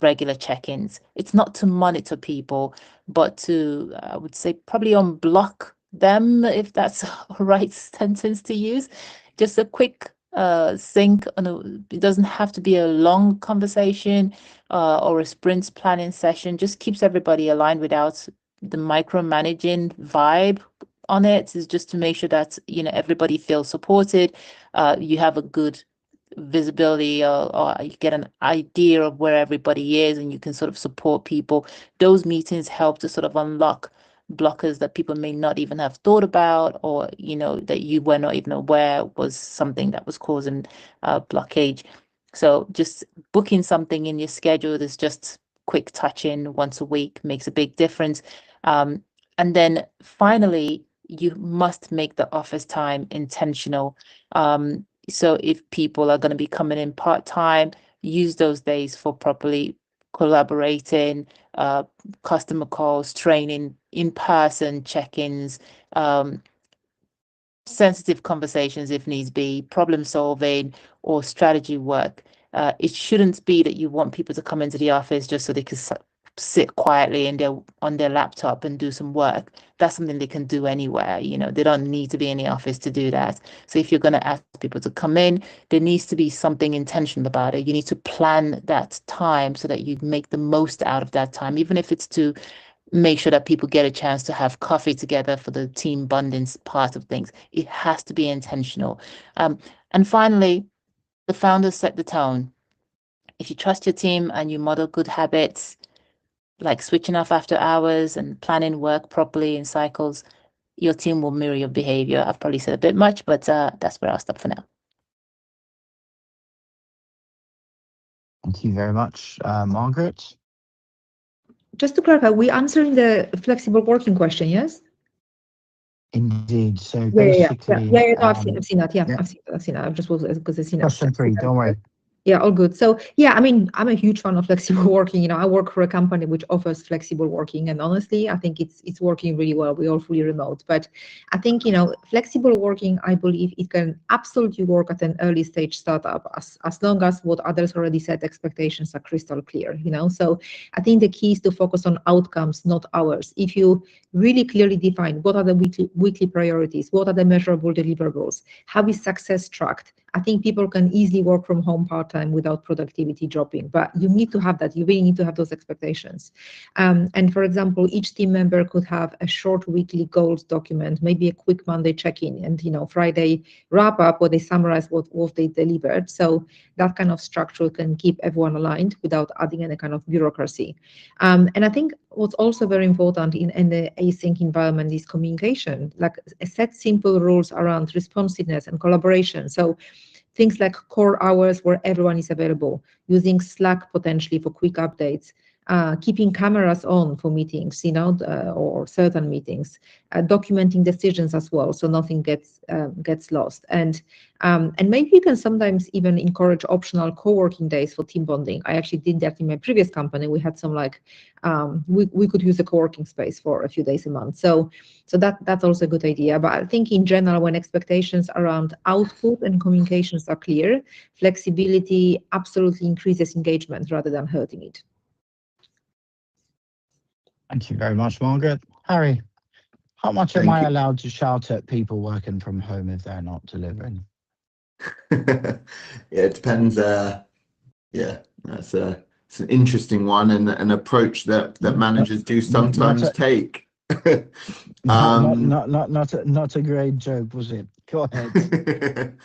regular check-ins. It's not to monitor people, but to, I would say, probably unblock them, if that's a right sentence to use. Just a quick sync. It doesn't have to be a long conversation or a sprint planning session. Just keeps everybody aligned without the micromanaging vibe on it. Is just to make sure that, you know, everybody feels supported. You have a good visibility, or you get an idea of where everybody is and you can sort of support people. Those meetings help to sort of unlock blockers that people may not even have thought about, or that you were not even aware was something that was causing blockage. So just booking something in your schedule that's just quick touch in once a week makes a big difference. And then finally, you must make the office time intentional. So if people are going to be coming in part-time, use those days for properly collaborating, customer calls, training, in-person check-ins, sensitive conversations if needs be, problem solving, or strategy work. It shouldn't be that you want people to come into the office just so they can sit quietly on their laptop and do some work. That's something they can do anywhere. They don't need to be in the office to do that. So if you're going to ask people to come in, there needs to be something intentional about it. You need to plan that time so that you make the most out of that time, even if it's to make sure that people get a chance to have coffee together for the team bonding part of things. It has to be intentional. And finally, the founders set the tone. If you trust your team and you model good habits, like switching off after hours and planning work properly in cycles, your team will mirror your behavior. I've probably said a bit much, but that's where I'll stop for now. Thank you very much, Margaret. Just to clarify, we answering the flexible working question, yes? Indeed. So Yeah, basically, no, I've seen that. Yeah, yeah. I've seen that. I just was because I've seen that. Question 3, don't worry. Yeah, all good. So yeah, I mean, I'm a huge fan of flexible working. I work for a company which offers flexible working, and honestly, I think it's working really well. We're all fully remote, but I think flexible working, I believe it can absolutely work at an early stage startup as long as what others already said, expectations are crystal clear. So I think the key is to focus on outcomes, not hours. If you really clearly define what are the weekly priorities, what are the measurable deliverables, how is success tracked, I think people can easily work from home part-time without productivity dropping, but you need to have that. You really need to have those expectations. And for example, each team member could have a short weekly goals document, maybe a quick Monday check-in, and Friday wrap up where they summarize what they delivered. So that kind of structure can keep everyone aligned without adding any kind of bureaucracy. And I think what's also very important in the async environment is communication, like set simple rules around responsiveness and collaboration. So things like core hours where everyone is available, using Slack potentially for quick updates, keeping cameras on for meetings, or certain meetings, documenting decisions as well, so nothing gets lost. And maybe you can sometimes even encourage optional co-working days for team bonding. I actually did that in my previous company. We had some we could use a co-working space for a few days a month. So that's also a good idea. But I think in general, when expectations around output and communications are clear, flexibility absolutely increases engagement rather than hurting it. Thank you very much, Margaret. Harry, how much am I allowed to shout at people working from home if they're not delivering? Yeah, it depends. It's an interesting one, and an approach that managers do sometimes take. Not a great joke, was it? Go ahead.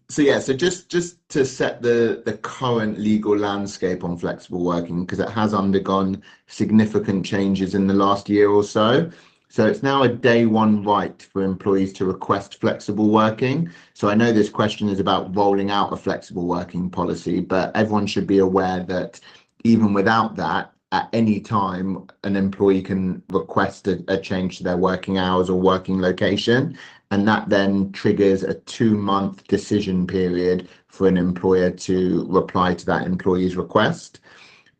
So just to set the current legal landscape on flexible working, because it has undergone significant changes in the last year or so. So it's now a day one right for employees to request flexible working. So I know this question is about rolling out a flexible working policy, but everyone should be aware that even without that, at any time, an employee can request a change to their working hours or working location. And that then triggers a 2-month decision period for an employer to reply to that employee's request.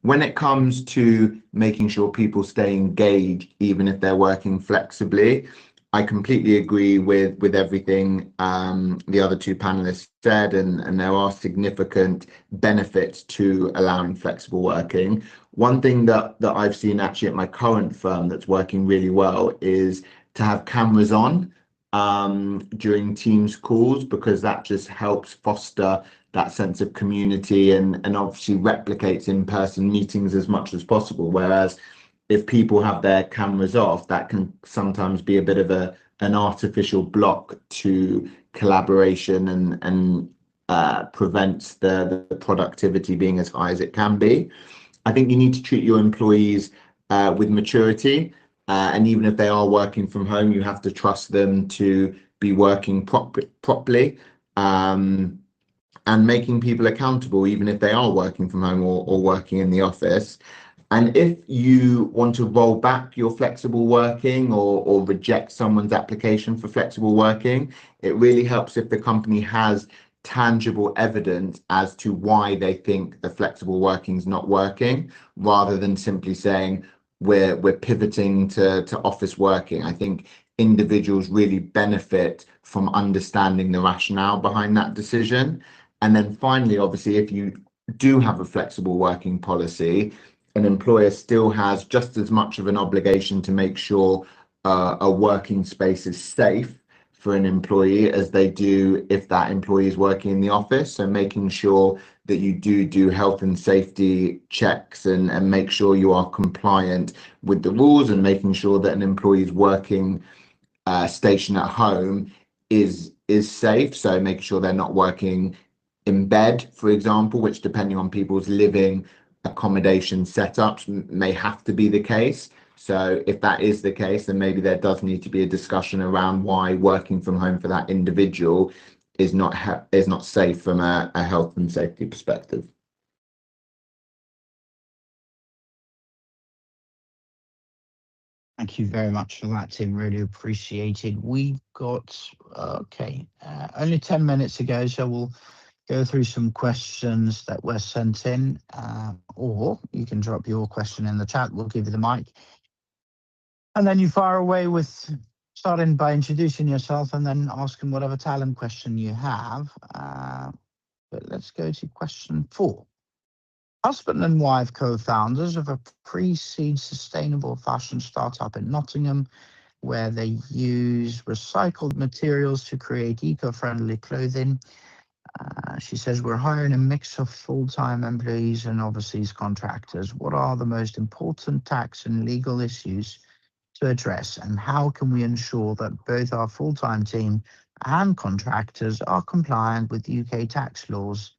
When it comes to making sure people stay engaged, even if they're working flexibly, I completely agree with everything the other two panelists said, and there are significant benefits to allowing flexible working. One thing that I've seen actually at my current firm that's working really well is to have cameras on during Teams calls, because that just helps foster that sense of community and obviously replicates in-person meetings as much as possible. Whereas if people have their cameras off, that can sometimes be a bit of an artificial block to collaboration and prevents the productivity being as high as it can be. I think you need to treat your employees with maturity, and even if they are working from home, you have to trust them to be working properly, and making people accountable, even if they are working from home or working in the office. And if you want to roll back your flexible working or reject someone's application for flexible working, it really helps if the company has tangible evidence as to why they think the flexible working is not working, rather than simply saying we're pivoting to office working. I think individuals really benefit from understanding the rationale behind that decision. And then finally, obviously, if you do have a flexible working policy, an employer still has just as much of an obligation to make sure a working space is safe for an employee as they do if that employee is working in the office. So making sure that you do health and safety checks and make sure you are compliant with the rules, and making sure that an employee's working station at home is safe. So making sure they're not working in bed, for example, which depending on people's living accommodation setups may have to be the case. So if that is the case, then maybe there does need to be a discussion around why working from home for that individual is not safe from a health and safety perspective. Thank you very much for that, Tim. Really appreciated. We've got, only 10 minutes ago, so we'll go through some questions that were sent in, or you can drop your question in the chat. We'll give you the mic. And then you fire away with starting by introducing yourself and then asking whatever talent question you have. But let's go to question 4. Husband and wife co-founders of a pre-seed sustainable fashion startup in Nottingham, where they use recycled materials to create eco-friendly clothing. She says, we're hiring a mix of full-time employees and overseas contractors. What are the most important tax and legal issues to address, and how can we ensure that both our full-time team and contractors are compliant with UK tax laws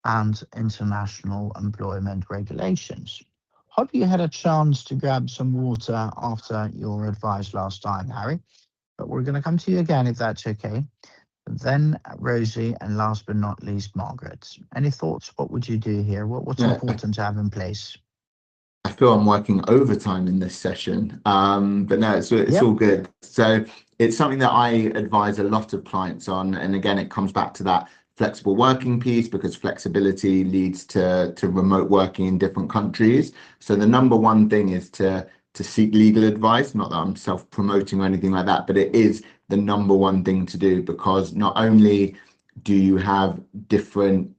and international employment regulations? Hope you had a chance to grab some water after your advice last time, Harry, but we're going to come to you again if that's okay. Then Rosie, and last but not least, Margaret. Any thoughts? What would you do here? What's important to have in place? I feel I'm working overtime in this session, but no, it's all good. So it's something that I advise a lot of clients on, and again, it comes back to that flexible working piece, because flexibility leads to remote working in different countries. So the number one thing is to seek legal advice. Not that I'm self-promoting or anything like that, but it is the number one thing to do, because not only do you have different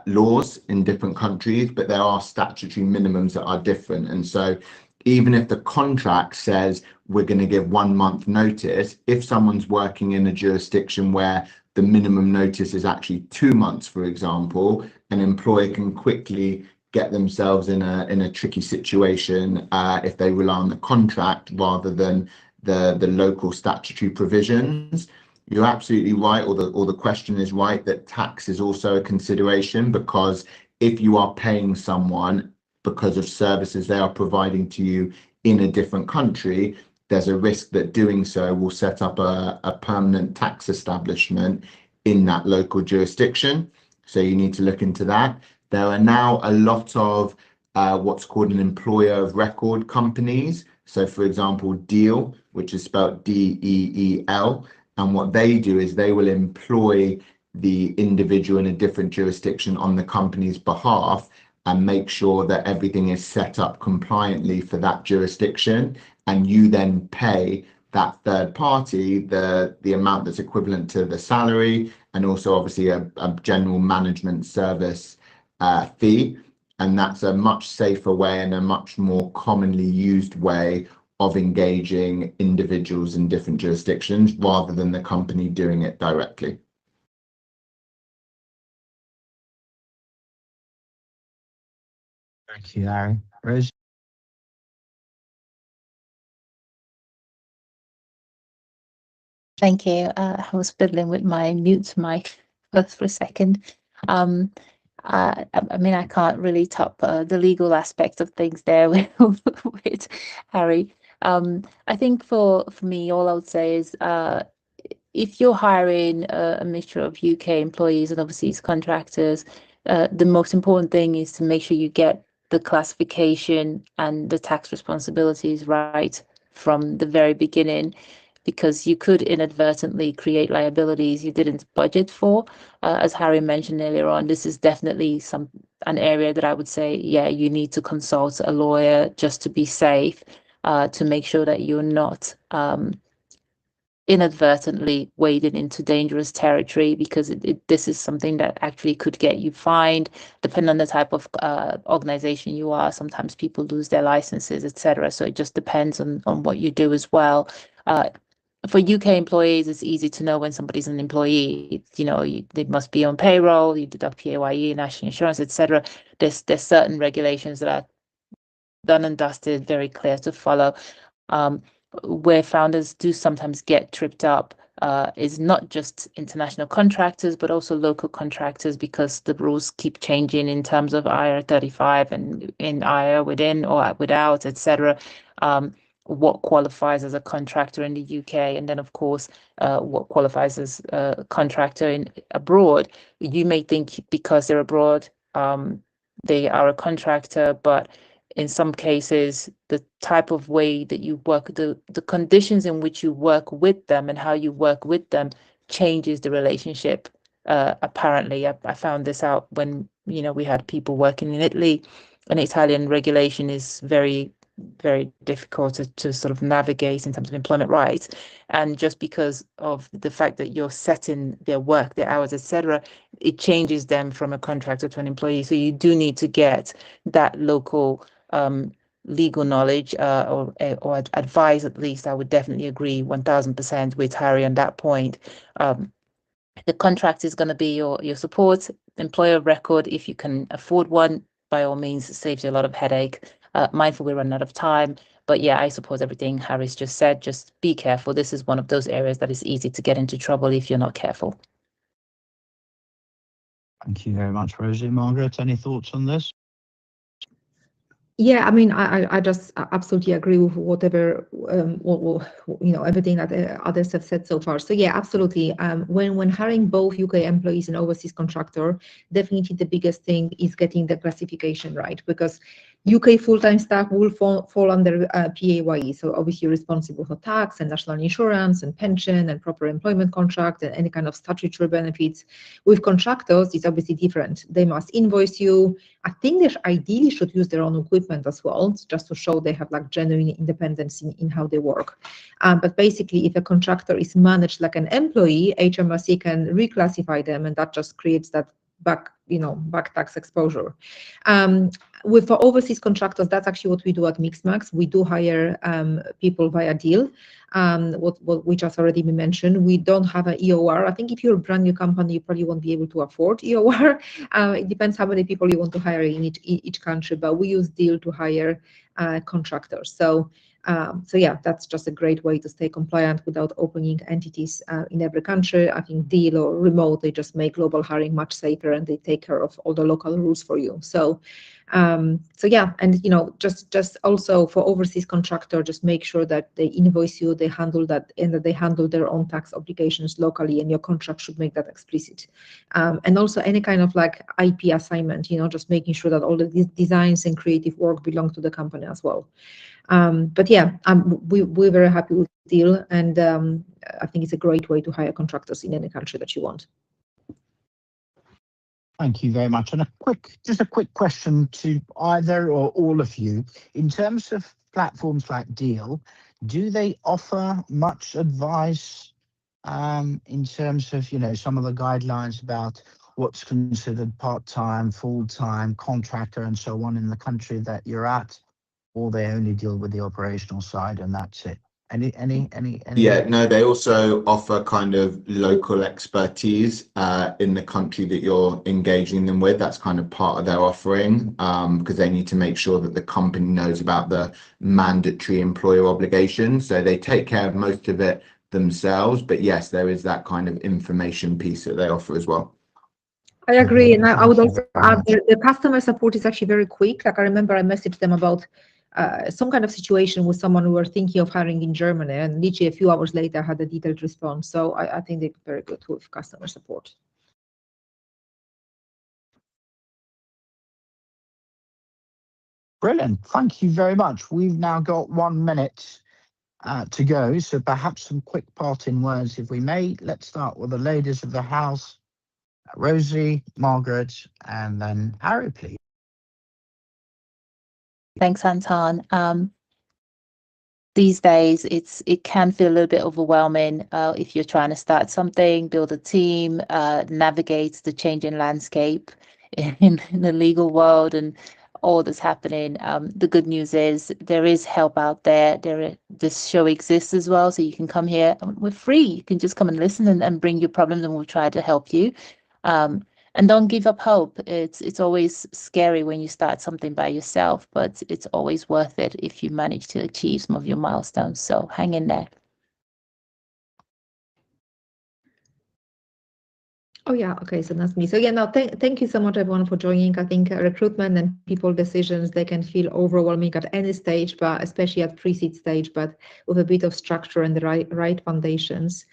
laws in different countries, but there are statutory minimums that are different. And so even if the contract says we're going to give 1 month notice, if someone's working in a jurisdiction where the minimum notice is actually 2 months, for example, an employer can quickly get themselves in a tricky situation if they rely on the contract rather than the local statutory provisions. You're absolutely right, or the question is right, that tax is also a consideration, because if you are paying someone because of services they are providing to you in a different country, there's a risk that doing so will set up a permanent tax establishment in that local jurisdiction. So you need to look into that. There are now a lot of what's called an employer of record companies. So for example, Deal, which is spelled DEEL. And what they do is they will employ the individual in a different jurisdiction on the company's behalf and make sure that everything is set up compliantly for that jurisdiction. And you then pay that third party the amount that's equivalent to the salary, and also obviously a general management service fee. And that's a much safer way and a much more commonly used way of engaging individuals in different jurisdictions rather than the company doing it directly. Thank you, Harry. Rose? Thank you. I was fiddling with my mute mic for a second. I mean, I can't really top the legal aspect of things there with Harry. I think for me, all I would say is if you're hiring a mixture of UK employees and overseas contractors, the most important thing is to make sure you get the classification and the tax responsibilities right from the very beginning, because you could inadvertently create liabilities you didn't budget for. As Harry mentioned earlier on, this is definitely an area that I would say, yeah, you need to consult a lawyer just to be safe, to make sure that you're not inadvertently wading into dangerous territory, because this is something that actually could get you fined, depending on the type of organization you are. Sometimes people lose their licenses, etc. So it just depends on what you do as well. For UK employees, it's easy to know when somebody's an employee. They must be on payroll, you deduct PAYE, national insurance, etc. There's certain regulations that are done and dusted, very clear to follow. Where founders do sometimes get tripped up is not just international contractors, but also local contractors, because the rules keep changing in terms of IR 35 and in IR within or without, etc. What qualifies as a contractor in the UK, and then of course what qualifies as a contractor abroad. You may think because they're abroad, they are a contractor, but in some cases, the type of way that you work, the conditions in which you work with them and how you work with them changes the relationship. Apparently, I found this out when we had people working in Italy, and Italian regulation is very, very difficult to sort of navigate in terms of employment rights. And just because of the fact that you're setting their work, their hours, etc., it changes them from a contractor to an employee. So you do need to get that local legal knowledge, or advise. At least I would definitely agree 1000% with Harry on that point. The contract is going to be your support employer of record. If you can afford one, by all means, it saves you a lot of headache. Mindful we're running out of time, but yeah, I suppose everything Harry's just said. Just be careful. This is one of those areas that is easy to get into trouble if you're not careful. Thank you very much, Rosie. Margaret, any thoughts on this? Yeah, I mean, I just absolutely agree with whatever, everything that others have said so far. So yeah, absolutely. When hiring both UK employees and overseas contractor, definitely the biggest thing is getting the classification right, because UK full-time staff will fall under PAYE. So obviously you're responsible for tax and national insurance and pension and proper employment contract and any kind of statutory benefits. With contractors, it's obviously different. They must invoice you. I think they ideally should use their own equipment as well, just to show they have like genuine independence in how they work. But basically, if a contractor is managed like an employee, HMRC can reclassify them, and that just creates that back tax exposure. For overseas contractors, that's actually what we do at Mixmax. We do hire people via deal, which has already been mentioned. We don't have an EOR. I think if you're a brand new company, you probably won't be able to afford EOR. It depends how many people you want to hire in each country, but we use deal to hire contractors. So yeah, that's just a great way to stay compliant without opening entities in every country. I think deal or remote, they just make global hiring much safer, and they take care of all the local rules for you. So yeah, and just also for overseas contractor, just make sure that they invoice you, they handle that, and that they handle their own tax obligations locally, and your contract should make that explicit. And also any kind of like IP assignment, just making sure that all the designs and creative work belong to the company as well. But yeah, we're very happy with the deal, and I think it's a great way to hire contractors in any country that you want. Thank you very much. And just a quick question to either or all of you. In terms of platforms like Deal, do they offer much advice in terms of, some of the guidelines about what's considered part-time, full-time, contractor, and so on in the country that you're at, or they only deal with the operational side and that's it? Any? Yeah, no, they also offer kind of local expertise in the country that you're engaging them with. That's kind of part of their offering, because they need to make sure that the company knows about the mandatory employer obligations. So they take care of most of it themselves. But yes, there is that kind of information piece that they offer as well. I agree, and I would Thank you also very add much. the customer support is actually very quick. Like I remember I messaged them about some kind of situation with someone who were thinking of hiring in Germany, and literally a few hours later I had a detailed response. So I think they're very good with customer support. Brilliant. Thank you very much. We've now got 1 minute to go, so perhaps some quick parting words, if we may. Let's start with the ladies of the house, Rosie, Margaret, and then Harry, please. Thanks, Anton. These days, it can feel a little bit overwhelming if you're trying to start something, build a team, navigate the changing landscape in the legal world and all that's happening. The good news is there is help out there. This show exists as well, so you can come here. We're free. You can just come and listen and bring your problems, and we'll try to help you. And don't give up hope. It's always scary when you start something by yourself, but it's always worth it if you manage to achieve some of your milestones. So hang in there. Oh yeah, okay, so that's me. So yeah, no, thank you so much everyone for joining. I think recruitment and people decisions, they can feel overwhelming at any stage, but especially at pre-seed stage, but with a bit of structure and the right foundations,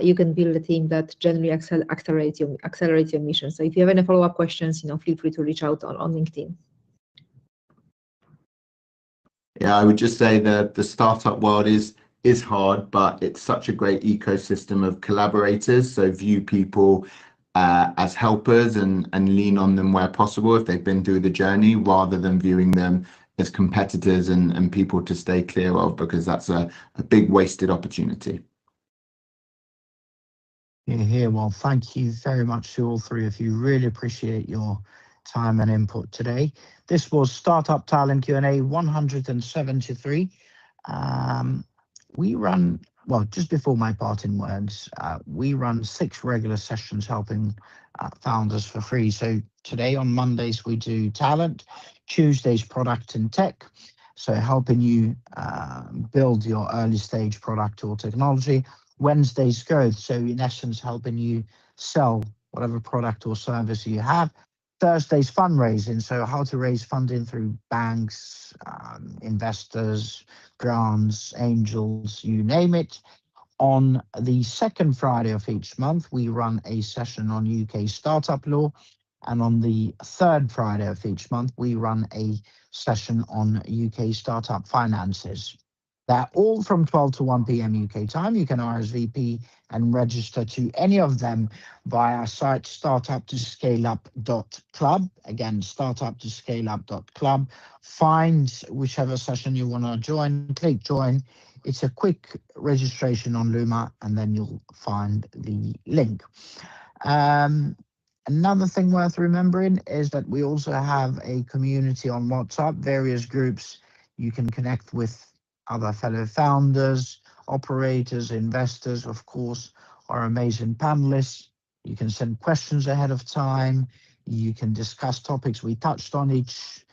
you can build a team that generally accelerates your mission. So if you have any follow-up questions, feel free to reach out on LinkedIn. Yeah, I would just say that the startup world is hard, but it's such a great ecosystem of collaborators. So view people as helpers and lean on them where possible if they've been through the journey, rather than viewing them as competitors and people to stay clear of, because that's a big wasted opportunity. Here, well, thank you very much to all three of you. Really appreciate your time and input today. This was Startup Talent Q&A 173. We run, well, just before my parting words, we run 6 regular sessions helping founders for free. So today on Mondays, we do talent, Tuesdays, product and tech. So helping you build your early stage product or technology. Wednesday's growth. So in essence, helping you sell whatever product or service you have. Thursday's fundraising. So how to raise funding through banks, investors, grants, angels, you name it. On the second Friday of each month, we run a session on UK startup law. And on the third Friday of each month, we run a session on UK startup finances. They're all from 12 to 1 p.m. UK time. You can RSVP and register to any of them via our site, startuptoscaleup.club. Again, startuptoscaleup.club. Find whichever session you want to join, click join. It's a quick registration on Luma, and then you'll find the link. Another thing worth remembering is that we also have a community on WhatsApp, various groups you can connect with other fellow founders, operators, investors, of course, our amazing panelists. You can send questions ahead of time. You can discuss topics we touched on each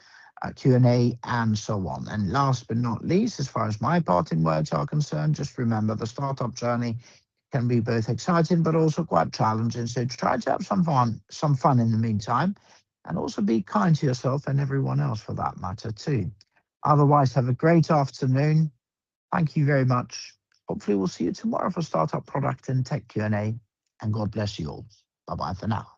Q&A and so on. And last but not least, as far as my parting words are concerned, just remember the startup journey can be both exciting but also quite challenging. So try to have some fun in the meantime, and also be kind to yourself and everyone else for that matter too. Otherwise, have a great afternoon. Thank you very much. Hopefully we'll see you tomorrow for Startup Product and Tech Q&A, and God bless you all. Bye-bye for now.